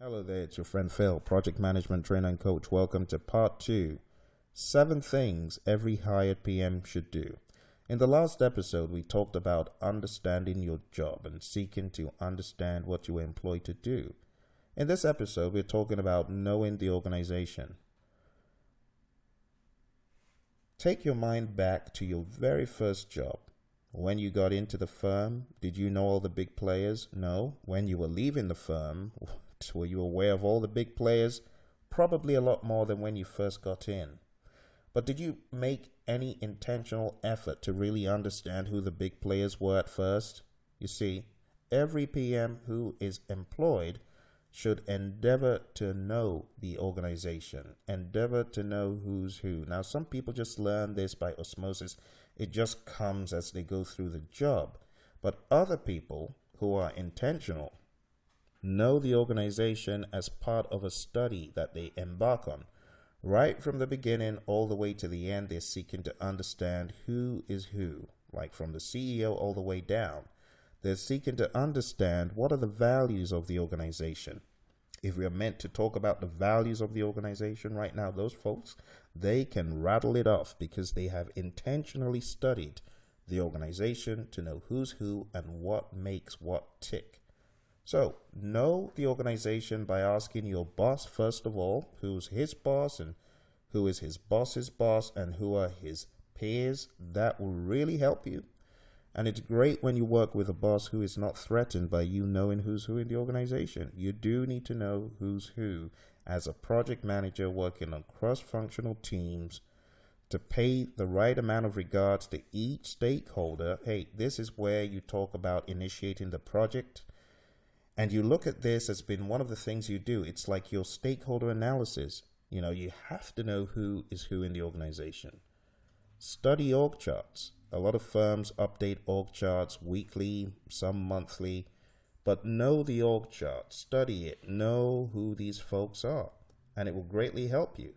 Hello there, it's your friend Phil, Project Management Trainer and Coach. Welcome to part 2, 7 things every hired PM should do. In the last episode, we talked about understanding your job and seeking to understand what you were employed to do. In this episode, we're talking about knowing the organization. Take your mind back to your very first job. When you got into the firm, did you know all the big players? No. When you were leaving the firm, were you aware of all the big players? Probably a lot more than when you first got in. But did you make any intentional effort to really understand who the big players were at first? You see, every PM who is employed should endeavor to know the organization, endeavor to know who's who. Now, some people just learn this by osmosis. It just comes as they go through the job. But other people who are intentional know the organization as part of a study that they embark on. Right from the beginning all the way to the end, they're seeking to understand who is who, like from the CEO all the way down. They're seeking to understand what are the values of the organization. If we are meant to talk about the values of the organization right now, those folks, they can rattle it off because they have intentionally studied the organization to know who's who and what makes what tick. So, know the organization by asking your boss, first of all, who's his boss and who is his boss's boss and who are his peers. That will really help you. And it's great when you work with a boss who is not threatened by you knowing who's who in the organization. You do need to know who's who as a project manager working on cross-functional teams to pay the right amount of regards to each stakeholder. Hey, this is where you talk about initiating the project. And you look at this as being one of the things you do. It's like your stakeholder analysis. You know, you have to know who is who in the organization. Study org charts. A lot of firms update org charts weekly, some monthly. But know the org chart. Study it. Know who these folks are. And it will greatly help you.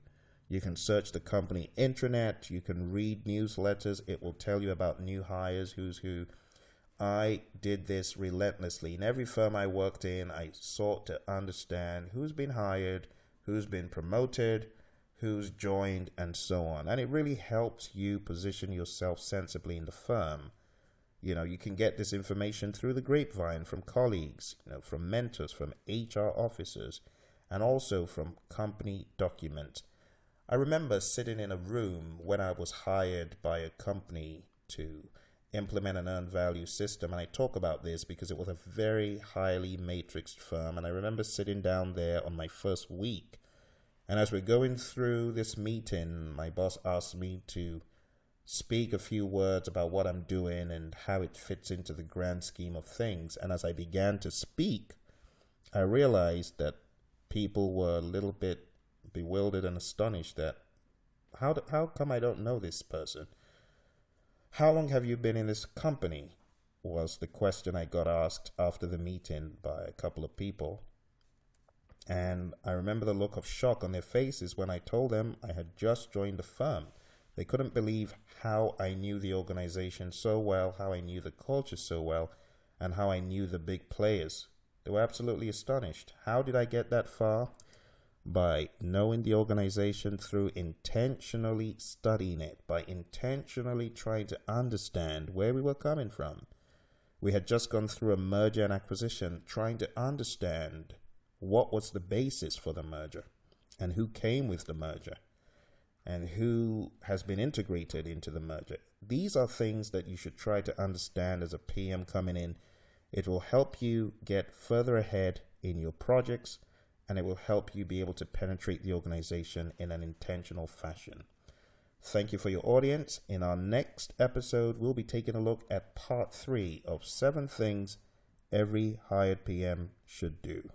You can search the company intranet. You can read newsletters. It will tell you about new hires, who's who. I did this relentlessly. In every firm I worked in, I sought to understand who's been hired, who's been promoted, who's joined, and so on. And it really helps you position yourself sensibly in the firm. You know, you can get this information through the grapevine from colleagues, from mentors, from HR officers, and also from company documents. I remember sitting in a room when I was hired by a company to implement an earned value system, and I talk about this because it was a very highly matrixed firm. And I remember sitting down there on my first week, and as we're going through this meeting, my boss asked me to speak a few words about what I'm doing and how it fits into the grand scheme of things. And as I began to speak, I realized that people were a little bit bewildered and astonished that how come I don't know this person? How long have you been in this company? Was the question I got asked after the meeting by a couple of people. And I remember the look of shock on their faces when I told them I had just joined the firm. They couldn't believe how I knew the organization so well, how I knew the culture so well, and how I knew the big players. They were absolutely astonished. How did I get that far? By knowing the organization through intentionally studying it, by intentionally trying to understand where we were coming from. We had just gone through a merger and acquisition, trying to understand what was the basis for the merger and who came with the merger and who has been integrated into the merger. These are things that you should try to understand as a PM coming in. It will help you get further ahead in your projects, and it will help you be able to penetrate the organization in an intentional fashion. Thank you for your audience. In our next episode, we'll be taking a look at part 3 of 7 things every hired PM should do.